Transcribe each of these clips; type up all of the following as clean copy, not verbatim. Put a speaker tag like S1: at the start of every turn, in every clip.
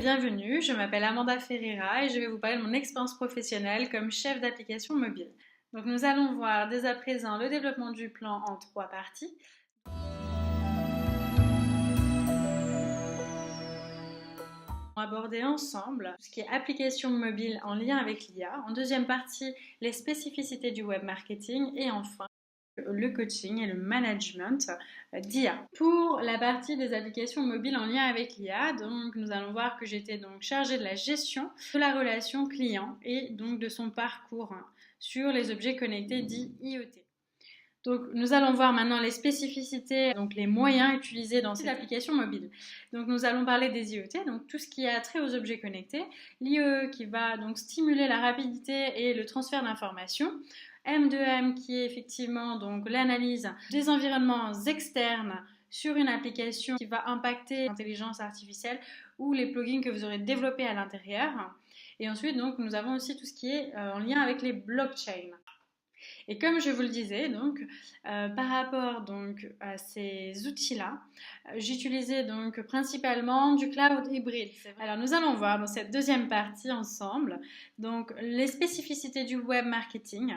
S1: bienvenue, je m'appelle Amanda Ferreira et je vais vous parler de mon expérience professionnelle comme chef d'application mobile. Donc nous allons voir dès à présent le développement du plan en 3 parties. On va aborder ensemble tout ce qui est application mobile en lien avec l'IA. En deuxième partie, les spécificités du web marketing et enfin le coaching et le management d'IA. Pour la partie des applications mobiles en lien avec l'IA, donc nous allons voir que j'étais donc chargée de la gestion de la relation client et donc de son parcours sur les objets connectés dits IoT. Donc, nous allons voir maintenant les spécificités, donc les moyens utilisés dans ces applications mobiles. Donc, nous allons parler des IoT, donc tout ce qui a trait aux objets connectés. L'IoE qui va donc stimuler la rapidité et le transfert d'informations. M2M qui est effectivement donc l'analyse des environnements externes sur une application qui va impacter l'intelligence artificielle ou les plugins que vous aurez développés à l'intérieur. Et ensuite, donc, nous avons aussi tout ce qui est en lien avec les blockchains. Et comme je vous le disais, donc, par rapport donc, à ces outils-là, j'utilisais donc principalement du cloud hybride. Alors nous allons voir dans cette deuxième partie ensemble donc, les spécificités du web marketing.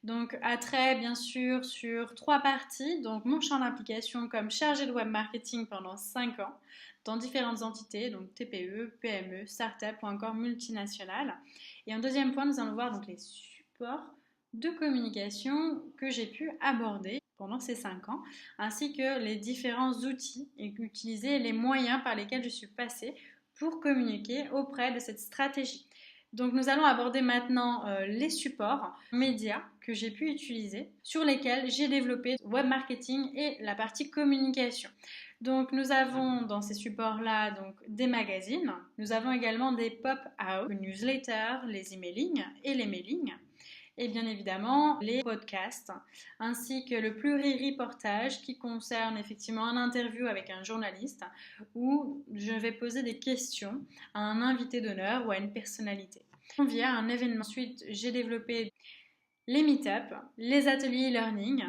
S1: Donc attrait bien sûr sur 3 parties, donc mon champ d'application comme chargé de web marketing pendant 5 ans dans différentes entités, donc TPE, PME, start-up ou encore multinationales. Et en deuxième point, nous allons voir donc les supports de communication que j'ai pu aborder pendant ces 5 ans, ainsi que les différents outils et utiliser les moyens par lesquels je suis passée pour communiquer auprès de cette stratégie. Donc nous allons aborder maintenant les supports médias que j'ai pu utiliser, sur lesquels j'ai développé web marketing et la partie communication. Donc nous avons dans ces supports-là donc, des magazines, nous avons également des pop-out, les newsletters, les emailing et les mailings, et bien évidemment les podcasts, ainsi que le pluri-reportage qui concerne effectivement un interview avec un journaliste où je vais poser des questions à un invité d'honneur ou à une personnalité. Via un événement, ensuite j'ai développé les meet-up, les ateliers e-learning.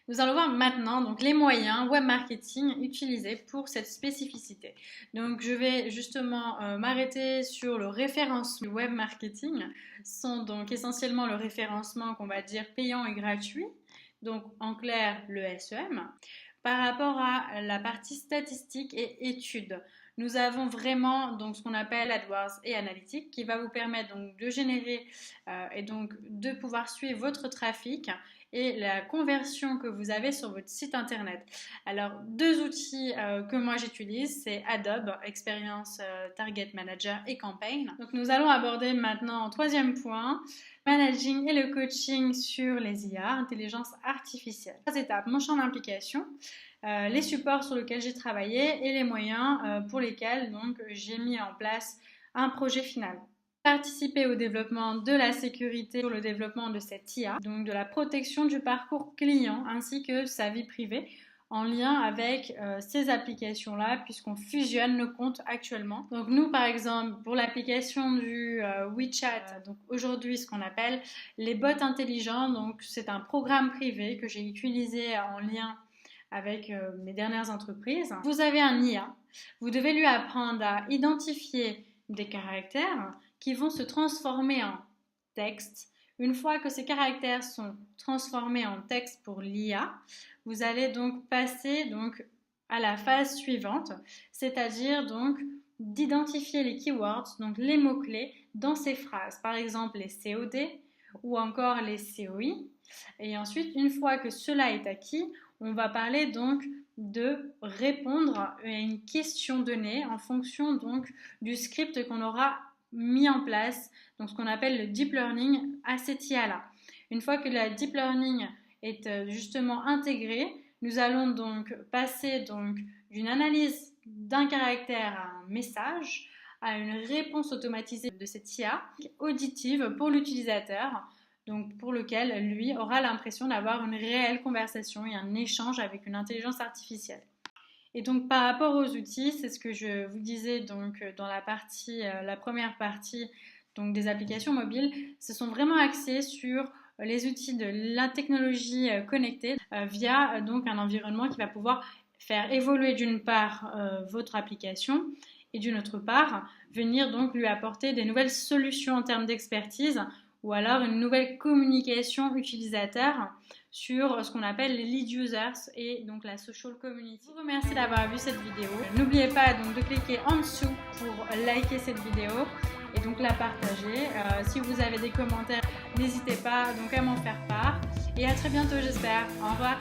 S1: Nous allons voir maintenant donc, les moyens web marketing utilisés pour cette spécificité. Donc je vais justement m'arrêter sur le référencement du web marketing. Ce sont donc essentiellement le référencement qu'on va dire payant et gratuit, donc en clair le SEM. Par rapport à la partie statistique et études, nous avons vraiment donc, ce qu'on appelle AdWords et Analytics qui va vous permettre donc, de générer et donc de pouvoir suivre votre trafic et la conversion que vous avez sur votre site internet. Alors, 2 outils que moi j'utilise, c'est Adobe Experience Target Manager et Campaign. Donc, nous allons aborder maintenant en 3e point, managing et le coaching sur les IA, intelligence artificielle. 3 étapes, mon champ d'implication, les supports sur lesquels j'ai travaillé et les moyens pour lesquels donc, j'ai mis en place un projet final. Participer au développement de la sécurité sur le développement de cette IA, donc de la protection du parcours client ainsi que sa vie privée en lien avec ces applications-là puisqu'on fusionne nos comptes actuellement. Donc nous par exemple pour l'application du WeChat, donc aujourd'hui ce qu'on appelle les bots intelligents, donc c'est un programme privé que j'ai utilisé en lien avec mes dernières entreprises. Vous avez un IA, vous devez lui apprendre à identifier des caractères qui vont se transformer en texte. Une fois que ces caractères sont transformés en texte pour l'IA, vous allez donc passer donc à la phase suivante, c'est-à-dire donc d'identifier les keywords, donc les mots-clés dans ces phrases, par exemple les COD ou encore les COI. Et ensuite, une fois que cela est acquis, on va parler donc de répondre à une question donnée en fonction donc du script qu'on aura mis en place, donc ce qu'on appelle le deep learning à cette IA-là. Une fois que la deep learning est justement intégrée, nous allons donc passer donc d'une analyse d'un caractère à un message, à une réponse automatisée de cette IA auditive pour l'utilisateur, donc pour lequel lui aura l'impression d'avoir une réelle conversation et un échange avec une intelligence artificielle. Et donc par rapport aux outils, c'est ce que je vous disais donc dans la première partie donc des applications mobiles, se sont vraiment axés sur les outils de la technologie connectée via donc un environnement qui va pouvoir faire évoluer d'une part votre application et d'une autre part, venir donc lui apporter des nouvelles solutions en termes d'expertise ou alors une nouvelle communication utilisateur sur ce qu'on appelle les lead users et donc la social community. Je vous remercie d'avoir vu cette vidéo. N'oubliez pas donc de cliquer en dessous pour liker cette vidéo et donc la partager. Si vous avez des commentaires, n'hésitez pas donc à m'en faire part et à très bientôt j'espère. Au revoir.